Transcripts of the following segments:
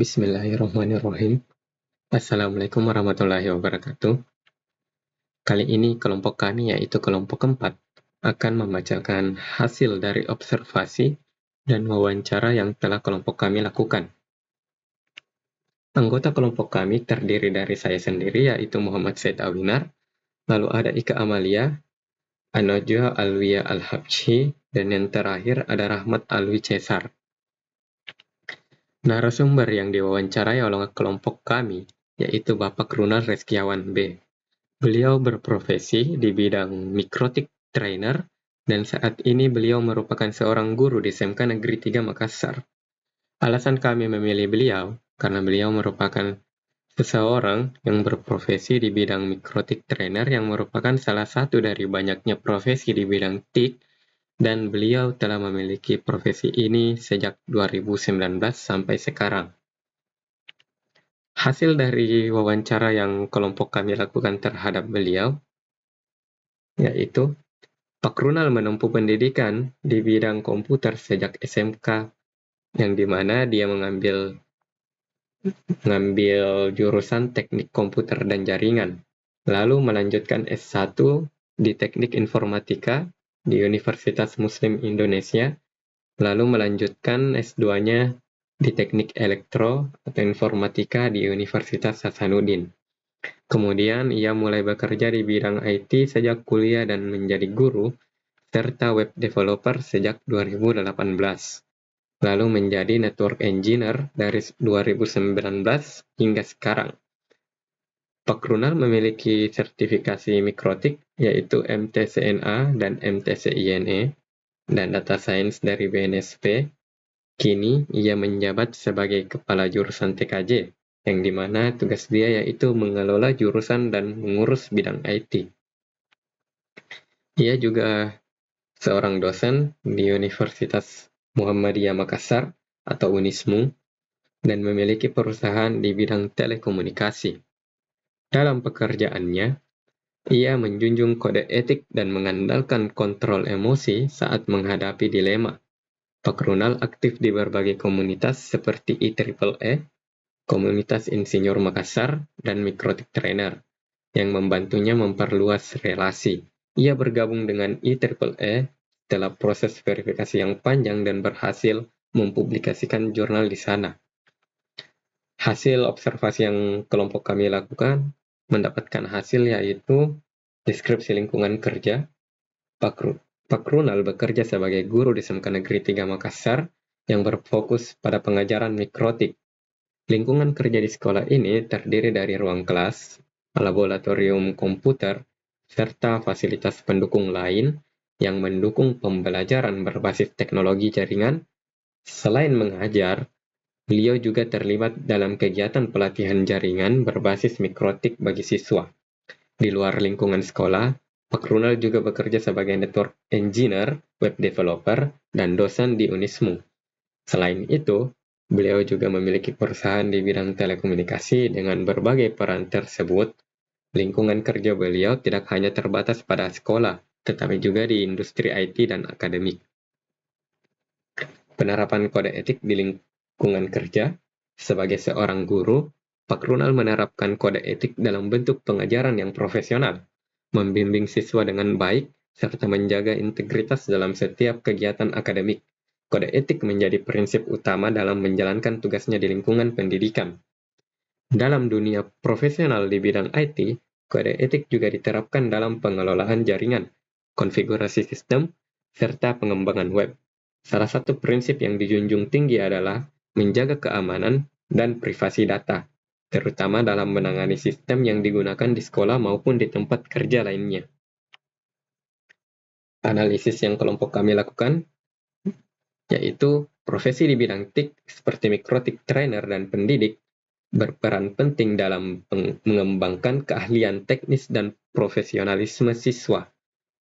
Bismillahirrahmanirrahim. Assalamualaikum warahmatullahi wabarakatuh. Kali ini kelompok kami, yaitu kelompok keempat, akan membacakan hasil dari observasi dan wawancara yang telah kelompok kami lakukan. Anggota kelompok kami terdiri dari saya sendiri, yaitu Muhammad Said Awinar, lalu ada Ika Amalia, Anojua Alwiya Al-Habsyi, dan yang terakhir ada Rahmat Alwi Cesar. Narasumber yang diwawancarai oleh kelompok kami, yaitu Bapak Runal Reskiawan B. Beliau berprofesi di bidang mikrotik trainer, dan saat ini beliau merupakan seorang guru di SMK Negeri 3 Makassar. Alasan kami memilih beliau, karena beliau merupakan seseorang yang berprofesi di bidang mikrotik trainer yang merupakan salah satu dari banyaknya profesi di bidang TIK, dan beliau telah memiliki profesi ini sejak 2019 sampai sekarang. Hasil dari wawancara yang kelompok kami lakukan terhadap beliau, yaitu Pak Runal menempuh pendidikan di bidang komputer sejak SMK, yang dimana dia mengambil jurusan teknik komputer dan jaringan, lalu melanjutkan S1 di teknik informatika di Universitas Muslim Indonesia, lalu melanjutkan S2-nya di teknik elektro atau informatika di Universitas Hasanuddin. Kemudian ia mulai bekerja di bidang IT sejak kuliah dan menjadi guru, serta web developer sejak 2018. Lalu menjadi network engineer dari 2019 hingga sekarang. Pak Runal memiliki sertifikasi mikrotik, yaitu MTCNA dan MTCINE, dan data science dari BNSP. Kini ia menjabat sebagai kepala jurusan TKJ, yang dimana tugas dia yaitu mengelola jurusan dan mengurus bidang IT. Ia juga seorang dosen di Universitas Muhammadiyah Makassar atau Unismu, dan memiliki perusahaan di bidang telekomunikasi. Dalam pekerjaannya, ia menjunjung kode etik dan mengandalkan kontrol emosi saat menghadapi dilema. Pak Runal aktif di berbagai komunitas seperti IEEE, Komunitas Insinyur Makassar, dan Mikrotik Trainer, yang membantunya memperluas relasi. Ia bergabung dengan IEEE setelah proses verifikasi yang panjang dan berhasil mempublikasikan jurnal di sana. Hasil observasi yang kelompok kami lakukan mendapatkan hasil yaitu deskripsi lingkungan kerja. Pak Runal bekerja sebagai guru di SMK Negeri 3 Makassar yang berfokus pada pengajaran mikrotik. Lingkungan kerja di sekolah ini terdiri dari ruang kelas, laboratorium komputer, serta fasilitas pendukung lain yang mendukung pembelajaran berbasis teknologi jaringan. Selain mengajar, beliau juga terlibat dalam kegiatan pelatihan jaringan berbasis mikrotik bagi siswa. Di luar lingkungan sekolah, Pak Runal juga bekerja sebagai network engineer, web developer, dan dosen di Unismu. Selain itu, beliau juga memiliki perusahaan di bidang telekomunikasi dengan berbagai peran tersebut. Lingkungan kerja beliau tidak hanya terbatas pada sekolah, tetapi juga di industri IT dan akademik. Penerapan kode etik di lingkungan kerja. Sebagai seorang guru, Pak Runal menerapkan kode etik dalam bentuk pengajaran yang profesional, membimbing siswa dengan baik, serta menjaga integritas dalam setiap kegiatan akademik. Kode etik menjadi prinsip utama dalam menjalankan tugasnya di lingkungan pendidikan. Dalam dunia profesional di bidang IT, kode etik juga diterapkan dalam pengelolaan jaringan, konfigurasi sistem, serta pengembangan web. Salah satu prinsip yang dijunjung tinggi adalah menjaga keamanan dan privasi data, terutama dalam menangani sistem yang digunakan di sekolah maupun di tempat kerja lainnya. Analisis yang kelompok kami lakukan yaitu profesi di bidang TIK seperti mikrotik trainer dan pendidik berperan penting dalam mengembangkan keahlian teknis dan profesionalisme siswa.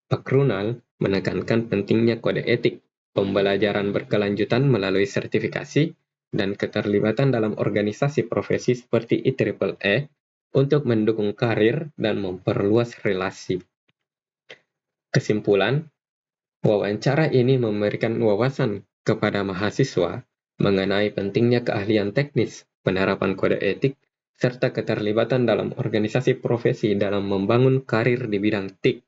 Pak Runal menekankan pentingnya kode etik, pembelajaran berkelanjutan melalui sertifikasi, dan keterlibatan dalam organisasi profesi seperti IEEE untuk mendukung karir dan memperluas relasi. Kesimpulan, wawancara ini memberikan wawasan kepada mahasiswa mengenai pentingnya keahlian teknis penerapan kode etik, serta keterlibatan dalam organisasi profesi dalam membangun karir di bidang TIK.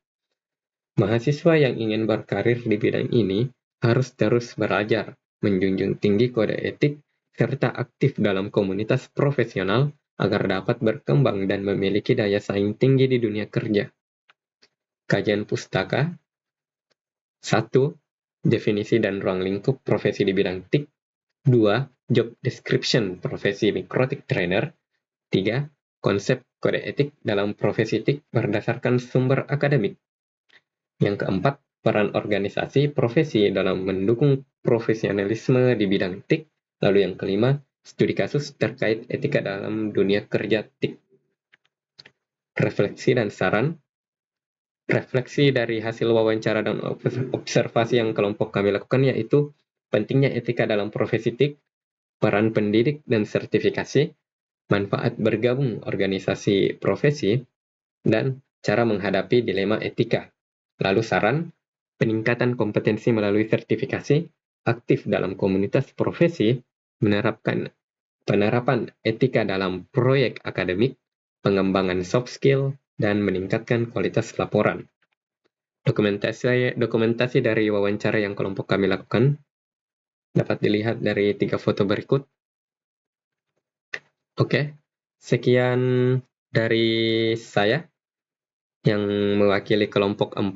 Mahasiswa yang ingin berkarir di bidang ini harus terus belajar, menjunjung tinggi kode etik, serta aktif dalam komunitas profesional agar dapat berkembang dan memiliki daya saing tinggi di dunia kerja. Kajian pustaka 1. Definisi dan ruang lingkup profesi di bidang TIK. 2. Job description profesi mikrotik trainer. 3. Konsep kode etik dalam profesi TIK berdasarkan sumber akademik. Yang keempat, peran organisasi profesi dalam mendukung profesionalisme di bidang TIK. Lalu yang kelima, studi kasus terkait etika dalam dunia kerja TIK. Refleksi dan saran. Refleksi dari hasil wawancara dan observasi yang kelompok kami lakukan yaitu pentingnya etika dalam profesi TIK, peran pendidik dan sertifikasi, manfaat bergabung organisasi profesi, dan cara menghadapi dilema etika. Lalu saran, peningkatan kompetensi melalui sertifikasi, aktif dalam komunitas profesi, penerapan etika dalam proyek akademik, pengembangan soft skill, dan meningkatkan kualitas laporan. Dokumentasi dari wawancara yang kelompok kami lakukan dapat dilihat dari 3 foto berikut. Oke, sekian dari saya yang mewakili kelompok 4.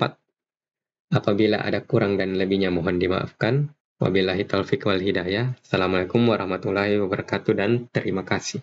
Apabila ada kurang dan lebihnya mohon dimaafkan. Wabillahi taufik wal hidayah. Assalamualaikum warahmatullahi wabarakatuh dan terima kasih.